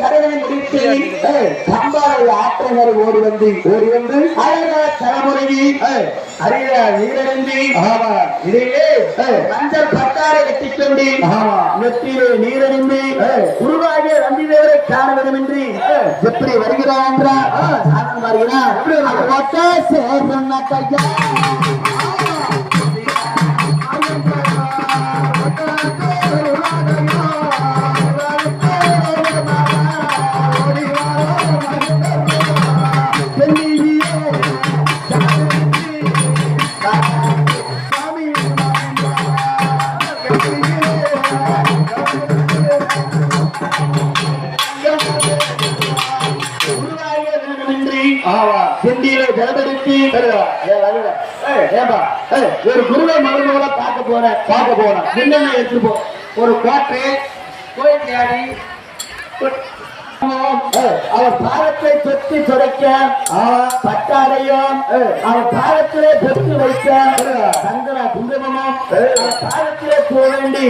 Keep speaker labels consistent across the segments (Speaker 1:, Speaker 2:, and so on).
Speaker 1: கடனை முடித்து கம்பாலை ஆற்றங்கரை ஓடி வந்து அழகா தலைமுறைவி அரிய நீரறிந்தி இதையே மஞ்சள் பட்டாரை கட்டிக்கொண்டு நெற்றிலே நீரறிந்து குருவாகிய நந்திதேவரை காண வேண்டும் என்று எப்படி வருகிறார் என்றார் சாதனம் வருகிறார் ஒரு குருவை மருந்தோட பார்க்க போறேன் என்னென்ன எடுத்து போ ஒரு கோட்டை கோயிலாடி அவர் பாதத்தை தொட்டி துடைக்க பட்டாடையும் அவர் பாதத்திலே பொட்டு வைக்க சங்கர குங்குமமும் பாதத்திலே போக வேண்டி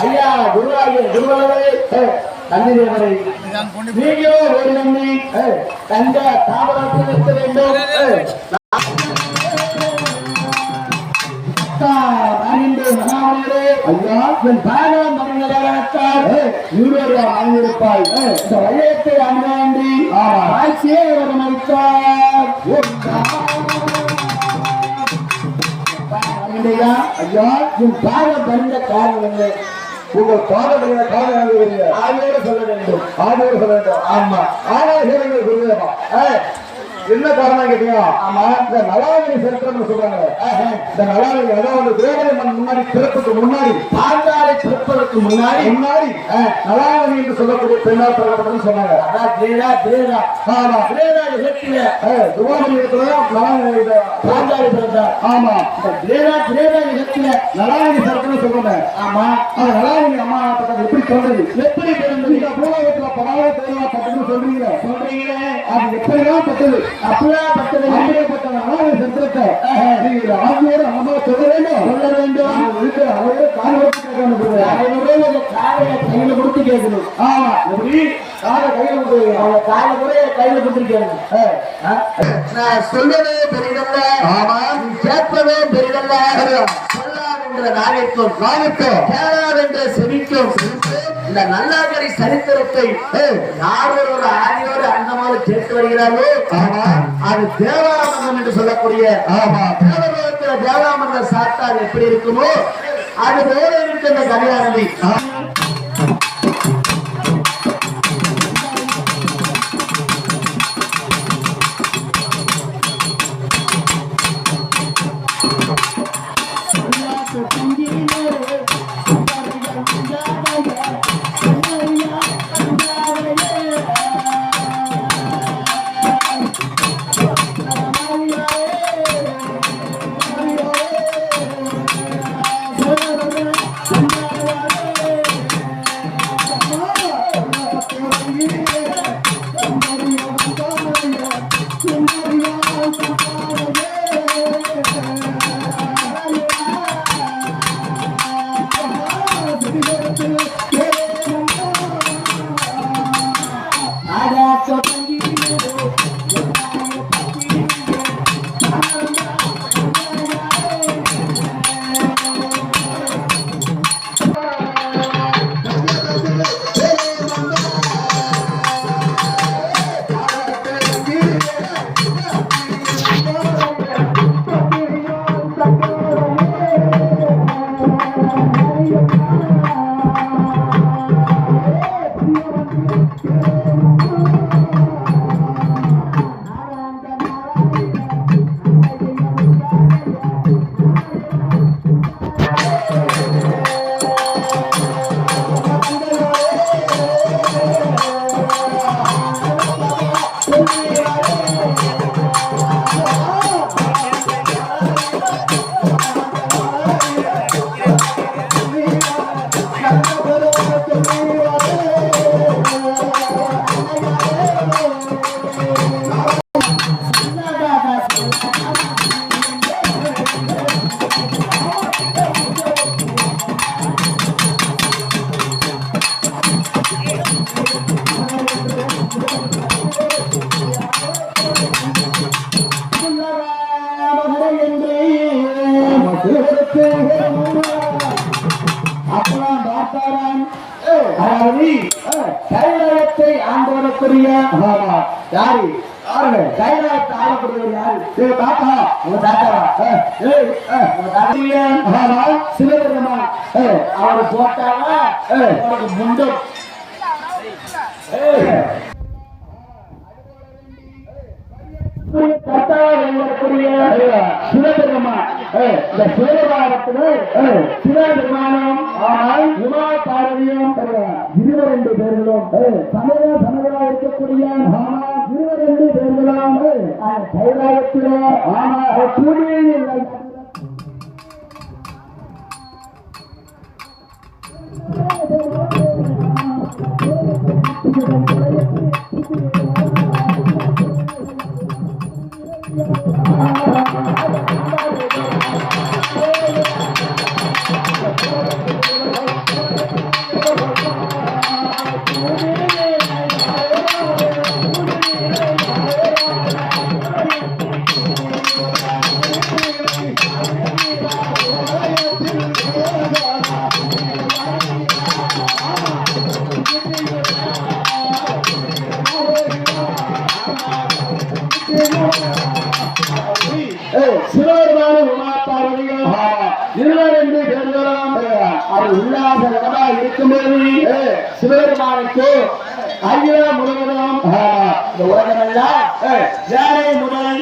Speaker 1: ஐயா குருவாகிய குருவலவரே நந்திதேவரை நீங்களோ ஒரு நம்பி தங்க தாபரத்தில் இருக்க வேண்டும். ஐயா என் பாகம் மருந்தால் 100 ரூபாய் வாங்கியிருப்பாய். இந்த வயத்தை அன்றாண்டி ஆட்சியே வரமளித்தார். ஐயா என் பாகம் பறிந்த காரணம் என்ன? உங்கள் பாதப்படுகிற காரணம் ஆயோடு சொல்ல வேண்டும். ஆமா ஆராய்ச்சி குருதேவா என்ன காரணம் கேட்டீங்க? ஆமா இந்த நலாவணி சரித்திரம் சொல்றாங்க. இந்த நலாவணி அதாவது தேவதை முன்னாடி பிறப்புக்கு முன்னாடி பாண்டாரை பிறப்பதற்கு முன்னாடி நலாவணி என்று சொல்லக்கூடிய பெண்ணால் பிறக்கப்பட்டதுன்னு சொன்னாங்க. அதான் திரேதா இலக்கிய துவாமணி நலாவணி பாண்டாரை பிறந்தார். ஆமா இந்த திரேதா இலக்கிய நலாவணி சரித்திரம் சொல்றாங்க. ஆமா அந்த நலாவணி அம்மா எப்படி சொல்றது? எப்படி பிறந்தது? பூலோகத்துல படாத தெளிவா பட்டதுன்னு சொல்றீங்களே அது எப்படிதான் பட்டது? அப்படிதான் பட்டது. அப்படியேப்பட்டவனால சத்திரத்தை நீங்க ஆகியோடு அம்மா சொல்ல வேண்டும். அவரே கையில கொடுத்து கேட்கணும். ஆமா எப்படி கையில கொடுத்துருக்கேன். நான் சொல்லவே பெரிதல்ல, ஆமா கேட்பவே பெரிதல்ல. சொல்லார் நாவிற்கும் கேளார் என்ற செவிக்கும் இந்த நல்லாகரி சரித்திரத்தை யாரோட ஆதியோடு அந்தமாக கேட்டு வருகிறாரோ அது தேவாமன்னம் என்று சொல்லக்கூடிய தேவலோகத்தில் தேவாமன்ன சாத்தால் எப்படி இருக்குமோ அது போல இருக்கின்ற கல்யாணி. பார்த்தாராம் பார்த்தாராம் அதாவது கைலாயத்தை ஆண்டு வரக்கூடிய யாரு யாரு கைலாயத்தை ஆளக்கூடியவர் யாரு தாத்தா உங்க தாத்தாவா உங்க தாத்தா சிவபெருமான் அவர் போட்டாங்க அவருக்கு முண்டம் சிவபெருமான் இந்த சிவபெருமானத்தில் சிவபெருமானம் ஆனால் உமா பார்வதியும் 22 பேர்களும் சமயங்களா இருக்கக்கூடிய ஆனால் 22 பேர்களும் கைலாயத்தில் ஆனால் கூடிய சிவபெருமான உமா பார்வதியும் 22 பேர்களும் அது உல்லாசகரமா இருக்கும்போது சிவபெருமானுக்கு அகிலம் முழுவதும் இந்த உலகமெல்லாம் ஏழை முதல்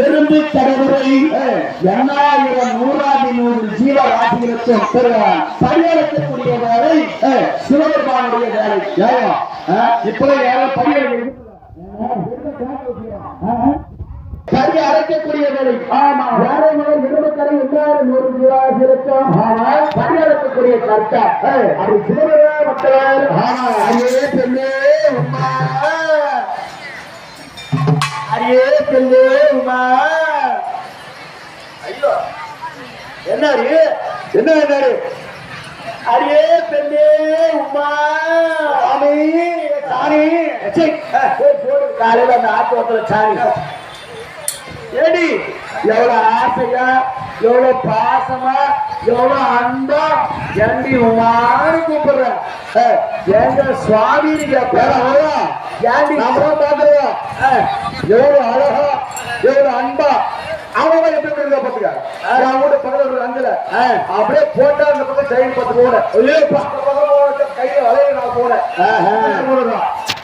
Speaker 1: எறும்பு கடவுளை 100,100 ஜீவராசிகளுக்கும் பரிகரிக்கக்கூடிய வேலை சிவபெருமானுடைய வேலை. இப்படி யாரும் பரிகரிக்க கறி அரைக்கக்கூடிய வேலை. ஆமா வேலை முதல் இருபக்கரை 100,100 ஜீவராசிகளுக்கும் பரிகரிக்கக்கூடிய கர்த்தா அது சிவபெருமான் மக்கள். அரியே பெண்ணே உமா அரியே பெண்ணே உமா. ஐயோ என்ன என்ன அரியே பெண்ணே உமா சாமி சாமி போடு காலையில அந்த ஆத்தோட்டத்துல சாமி ஏடி எவ்வளவு ஆசையா எவ்வளவு பாசமா எவ்வளவு அன்பா ஏண்டி உமான்னு கூப்பிடுற எங்க சுவாமி ஏண்டி பாக்குறா எவ்வளவு அழகா எவ்வளவு அன்பா அவன் எப்படி இருக்கா பாத்துக்க அவங்களோட பக்கத்துல அங்கல அப்படியே போட்டா அந்த பக்கம் கையில் பத்து போட கையில வளைய நான் போனேன்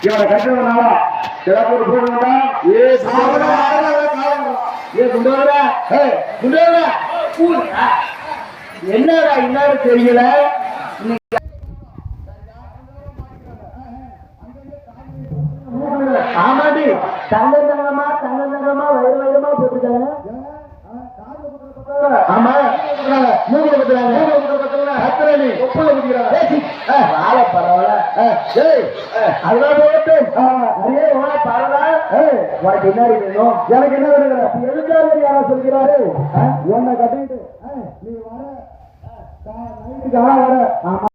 Speaker 1: இவனை கட்டுறதுனால ஏதாவது போடுறா என்னடா இன்னாரு தெரியல. ஆமாடி தங்கமா வயிறு வயிறமா போட்டுருக்காங்க. ஆமா மூணு பக்கத்துல அதெல்லாம் உனக்கு என்ன வேணும் எனக்கு என்ன வேணும் எதுக்காக யாரா சொல்கிறாரு உன்னை கட்டிட்டு நீ வர வர ஆமா